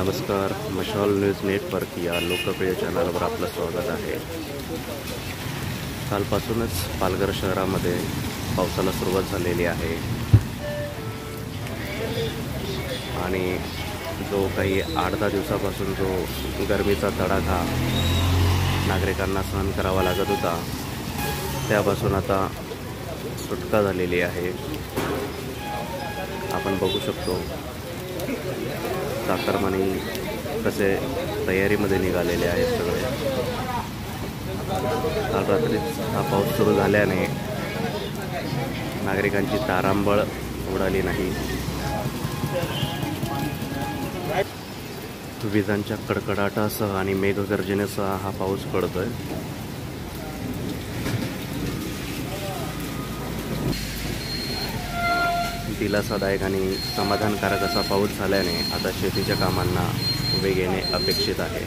नमस्कार, मशाल news network या लोकप्रिय चॅनलवर आपलं स्वागत आहे। कालपासूनच पालघर शहरामध्ये पावसाला सुरुवात झालेली आहे आणि जो काही 8-10 दिवसापासून जो गरमीचा तडाखा नागरिकांना सहन करावा लागत होता त्यापासून आता सुटका झालेली आहे। आपण बघू शकतो चाकरमानी कसे तयारीमध्ये निघालेले आहेत सगळे। काल रात्री हा पाऊस सुरू झाल्याने नागरिकांची तारांबळ उडाली नाही। विजांच्या कडकडाटासह आणि मेघगर्जनेसह हा पाऊस पडतोय। दिलासादायक आणि समाधानकारक असा पाऊस झाल्याने आता शेतीच्या कामांना वेग येणे अपेक्षित आहे।